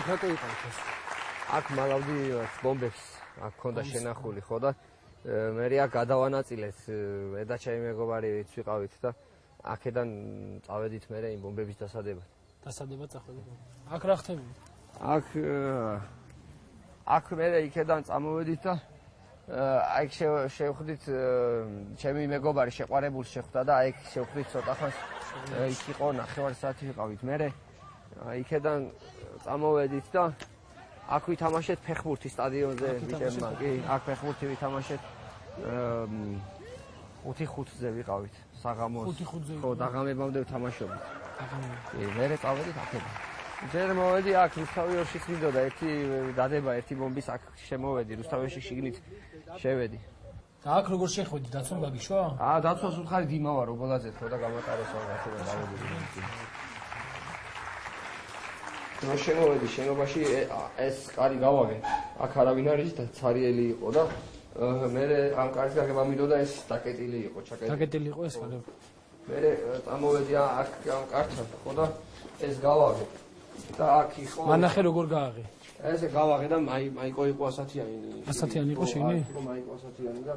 აქ რატო იყავით ეს? აქ მალავდი ბომბებს, აქ ქონდა შენახული, ხო და მე აქ გადავანაწილეთ, ედა ჩემი მეგობარიც ვიყავით და აქედან წავედით მე იმ ბომბების დასადებად. დასადებად წახვედით. აქ რა ხდებოდა? აქ მე იქედან წამოვედით და აი შევხვდით ჩემი მეგობარი შეყვარებულს შეხვდა და აი შევხვდით ცოტა ხანს იქ იყო 9 საათი ვიყავით მე იქედან წამოვედით და აქ ვითამაშეთ ფეხბურთი სტადიონზე ბიჭებმა კი აქ ფეხბურთი ვითამაშეთ 5-5-ზე ვიყავით საღამოს 5-5-ზე ხო დაღამებამდე ვთამაშობდით კი მე წავედით აქედან ჯერ მოვედი აქ რუსთავიორშიც მინდოდა ერთი დადება ერთი ბომბის აქ შემოვედი რუსთავიორში შიგნით შევედი და აქ როგორ შეხვედი დაცვამ გაგიშვა? დაცვას უთხარი დიმავა რობოლაძე ხო და გამატარეს რაღაცა დავედი და შემოვედი შენობაში ეს კარი გავაგე აქ არავინ არის და ცარიელი იყო და მე ამ კარის გაგება მინდოდა ეს დაკეტილი იყო დაკეტილი იყო ეს კარი მე წამოვედი აქ ამ კართან ხო და ეს გავაგე და აქ იყო მანახე როგორ გააღე ესე გავაღე და მაიკო იყო 100-იანი იყო შენი მაიკო 100-იანი და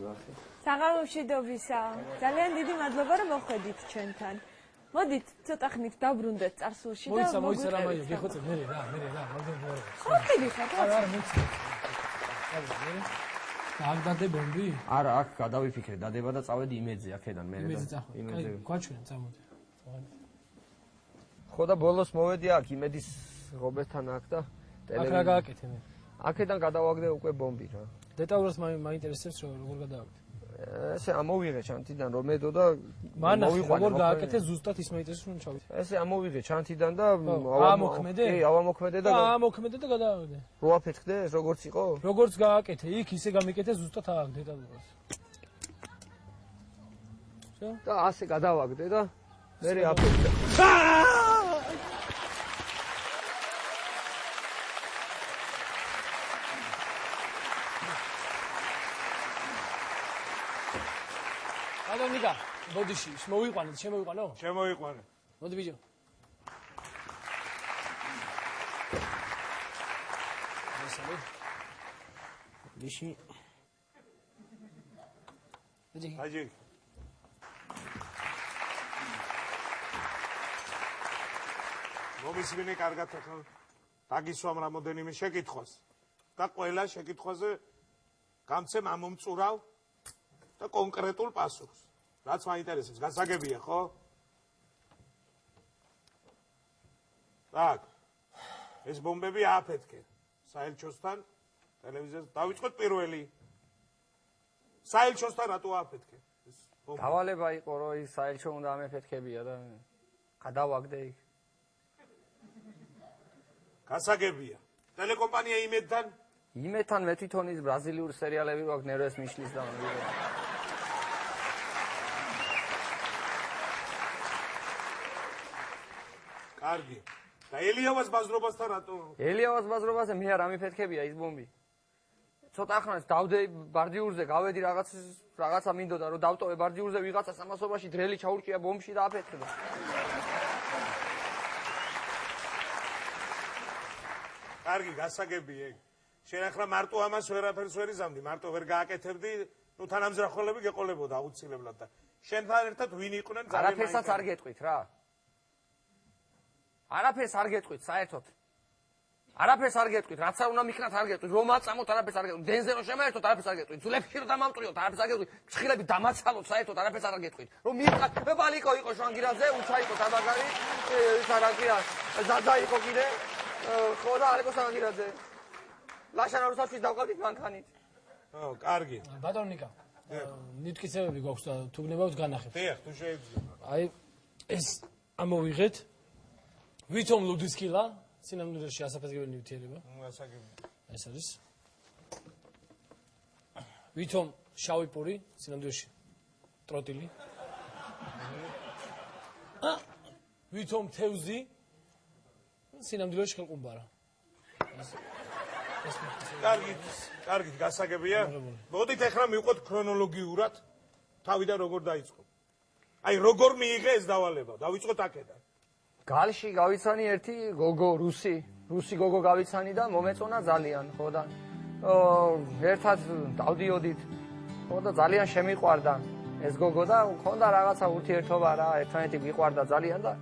ნახე საღამომშვიდობისა ძალიან დიდი მადლობა რომ მოხვედით ჩვენთან მოდით ცოტა ხნით დაბრუნდეთ წარსულში და მოიცა რა მაიო გიხოცე მე რა მაგდენ ხო ხარ არა მოიცა აქ დადე ბომბი არა აქ გადავიფიქრე დადება და წავედი იმედზე აქედან მე იმედზე გვაჩვენ წამოდი ხო და ბოლოს მოვედი აქ იმედის ღობესთან აქ და აქ რა გააკეთე მე აქედან გადავაგდე უკვე ბომბი რა დეტალურად მაინტერესებს როგორ გადავაგდე ესე ამოვიღე ჩანთიდან რომ მედო და მოვიყვანე როგორ გააკეთე ზუსტად ის მაინტერესებს რომ ჩავიდე ესე ამოვიღე ჩანთიდან და ამოქმედე კი ავამოქმედე და ამოქმედე და გადავაგდე რო აფეთქდე როგორც იყო როგორც გააკეთე იქ ისე გამიკეთე ზუსტად აქ დეტალურად და ასე გადავაგდე და მე აფეთქე ნიკა, ბოდიში, მოვიყვანეთ, შემოვიყვანო? შემოვიყვანე. მოდი ბიჭო. მოსალე. ბიში. აჯი. მომისმინე კარგად ახლა დაგისვამ რამოდენიმე შეკითხვას და ყველა შეკითხვაზე გამცემ ამომწურავ და კონკრეტულ პასუხს. რაც მაინტერესებს, გასაგებია, ხო? так, ეს ბომბები ააფეთქე. საელჩოსთან ტელევიზიაზე დავიწყოთ პირველი. საელჩოსთან რატო ააფეთქე? ეს ბომბი. დავალება იყო, რომ ის საელჩო უნდა ამეფეთქებია და გადავაგდე იქ. გასაგებია. ტელეკომპანია იმედთან? იმედთან მე თვითონ ის ბრაზილიური სერიალები ვაქვს ნერვეს მიშლის და კარგი. და ელიავას ბაზრობასთან რატო? ელიავას ბაზრობაზე მე არ ამიფეთქებია ის ბომბი. ცოტა ხანს დავდე ბარდიურზე, გავედი რაღაცა მინდოდა რომ დავტოვე ბარდიურზე ვიღაცა სამასობაში დრელი ჩაურჭია ბომბში და აფეთქდა. კარგი, გასაგებია ეგ. შენ ახლა მარტო ამას ვერაფერს ვერ იზამდი, მარტო ვერ გააკეთებდი, ნუ თანამზრახველები გეყოლებოდა აუცილებლად და შენთან ერთად ვინ იყვნენ ძალიან არაფერსაც არ გეტყვით რა. არაფერს არ გეტყვით საერთოდ. არაფერს არ გეტყვით, რაც არ უნდა მიქნათ არ გეტყვით, რომ აწამოთ არაფერს არ გეტყვით, დენზე რომ შემაერთოთ არაფერს არ გეტყვით, ძვლებში რომ დამამტვრიოთ არაფერს არ გეტყვით, ფშხილები დამაცალოთ საერთოდ არაფერს არ გეტყვით. რომ მიიღათ, ბალიკო იყო შვანგირაძე, უჩა იყო თაბაგარი, ის არაკია, ზაძა იყო კიდე, ხო და არ იყო შვანგირაძე. ლაშანა რუსთავის დავყავდით მანქანით. ო, კარგი. ბატონო ნიკა. ნიტკიცებები გვაქვს და თუ გნებავთ განახებთ. დიახ, თუ შეიძლება. აი ეს ამოვიღეთ. ვითომ ლუდისკილა, სინამდვილეში ასაფეთქებელი ნივთიერება. გასაგებია. ეს არის. ვითომ შავი პური, სინამდვილეში ტროტილი. ვითომ თევზი, სინამდვილეში ხელყუმბარა. კარგი, გასაგებია. მოდით ახლა მივყოთ ქრონოლოგიურად თავიდან როგორ დაიწყო. აი როგორ მიიღე ეს დავალება? დავიწყოთ აქედან. გალში გავიცანი ერთი გოგო რუსი გოგო გავიცანი და მომეწონა ძალიან, ხო და ერთად დავდიოდით, ხო და ძალიან შემიყვარდა ეს გოგო და მქონდა რაღაცა ურთიერთობა რა, ერთმანეთი მიყვარდა ძალიან და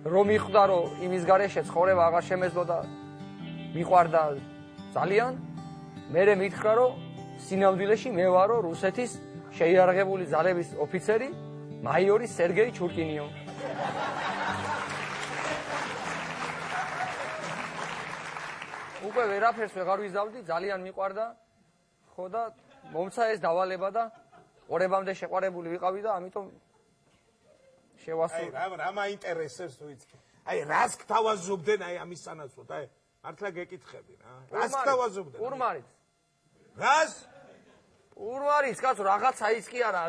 რომ მიხვდა რომ იმის გარეშე ცხოვრება აღარ შემეძლო და მიყვარდა ძალიან, მერე მითხრა რომ სინამდვილეში მე ვარო რუსეთის შეიარაღებული ძალების ოფიცერი მაიორი სერგეი ჩურკინიო. უკვე ვერაფერს ვეღარ ვიზავდი, ძალიან მიყვარდა, ხო და მომცა ეს დავალება და ყურებამდე შეყვარებული ვიყავი და ამიტომ შევასრულე. აი, რა მაინტერესებს თუ იცი. აი, რას გთავაზობდნენ აი ამის სანაცვლოდ, აი, მართლა გეკითხები რა. რას გთავაზობდნენ? ურმარიც. რას? ურმარიც, კაცო, რაღაცა ის კი არა,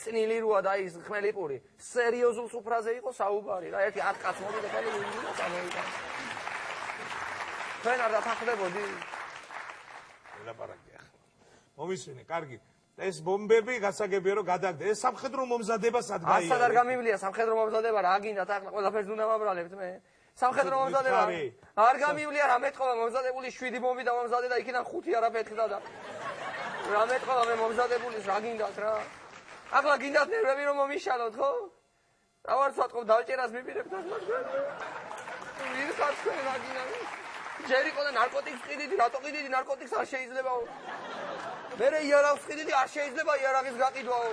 წნილი როა და ის ხმელი პური. სერიოზულ სუფრაზე იყო საუბარი რა, ერთი 10 კაც მოვიდა და იმინა წამოვიდა. თქვენ არ დათანხმდებოდი? ელაპარაკე ახლა. მომისვენე, კარგი. ეს ბომბები გასაგებია რომ გადაგდა. ეს სამხედრო მომზადება სად გაიარა? ასად არ გამივლია სამხედრო მომზადება, რა გინდათ ახლა ყველაფერს უნდა ვაბრალებთ მე. სამხედრო მომზადება არ გამივლია, რა მეტყობა მომზადებული 7 ბომბი და მომზადე და იქიდან 5 არა პეთხდა და რა მეტყობა მე მომზადებულის რა გინდათ რა. ახლა გინდათ ნერვები რომ მომიშალოთ, ხო? რა ვარ სვატყობ დავჭერას მიპირებთ ახლა თქვენ. ვირხარ თქვენ რა გინდათ? ჯერ იყო და ნარკოტიკს ყიდიდი, რატო ყიდიდი ნარკოტიკს არ შეიძლება. მერე იარაღს ყიდიდი, არ შეიძლება იარაღის გაყიდვაო.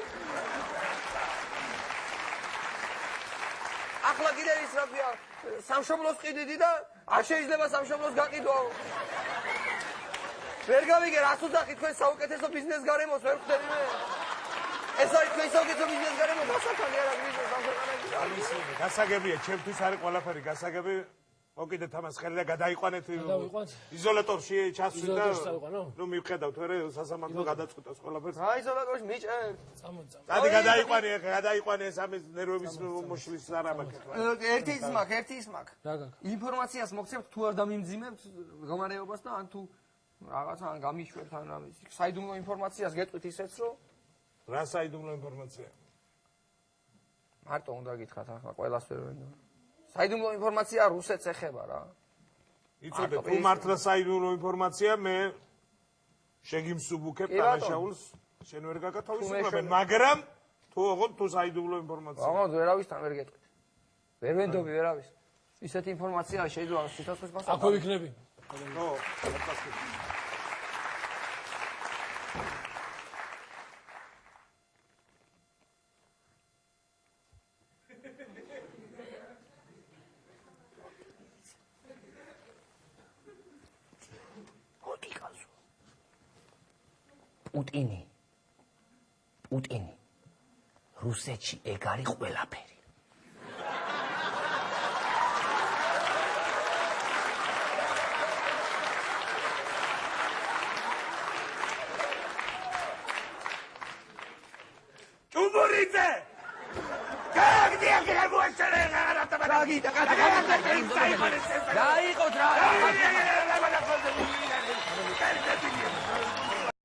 ახლა კიდე ის რა ქვია, სამშობლოს ყიდიდი და არ შეიძლება სამშობლოს გაყიდვაო. ვერ გავიგე რას უძახი თქვენ საუკეთესო ბიზნეს გარემოს ვერ ხვდები მე. ეს არის თქვენ საუკეთესო ბიზნეს გარემო გასახანი არა ბიზნეს სამხედროებში. ამის გასაგებია, ჩემთვის არის ყველაფერი გასაგები. მოკიდეთ ამას ხელი და გადაიყვანეთ იზოლატორში ჩასვით და ნუ მივხედავთ ვერე სასამართლო გადაწყვეტავს ყველაფერს. რა იზოლატორში მიჭერ? წადი გადაიყვანე ეს ამის ნერვების მოშლის არამაკეთ. ერთი ის მაგ. რა გაქვს? ინფორმაციას მოგცემთ თუ არ დამიმძიმებთ მდგომარეობას და ან თუ რაღაცა ან გამიშვებთ ან რამის. საიდუმლო ინფორმაციას გეტყვით ისეც რომ რა საიდუმლო ინფორმაცია? მარტო უნდა გითხრათ ახლა ყველას ვერ ვენდო. საიდუმლო ინფორმაცია რუსეთს ეხება რა. იცოდე თუ მართლა საიდუმლო ინფორმაცია მე შეგიმსუბუქებ თანაშაულს შენ ვერ გაკათავისუფლებენ, მაგრამ თუ ოღონდ თუ საიდუმლო ინფორმაცია. აღარ ვერავისთან ვერ გეტყვით. ვერ ვენდობი ვერავის. ისეთი ინფორმაცია შეიძლება სიცოცხლის მასა. აქვე ვიქნები. ნო, აფასკი. პუტინი რუსეთში ეგ არის ყველაფერი. ჭუბურიძე! გაგდია გაგუეშერე გადაგიდა გაიყოთ რა.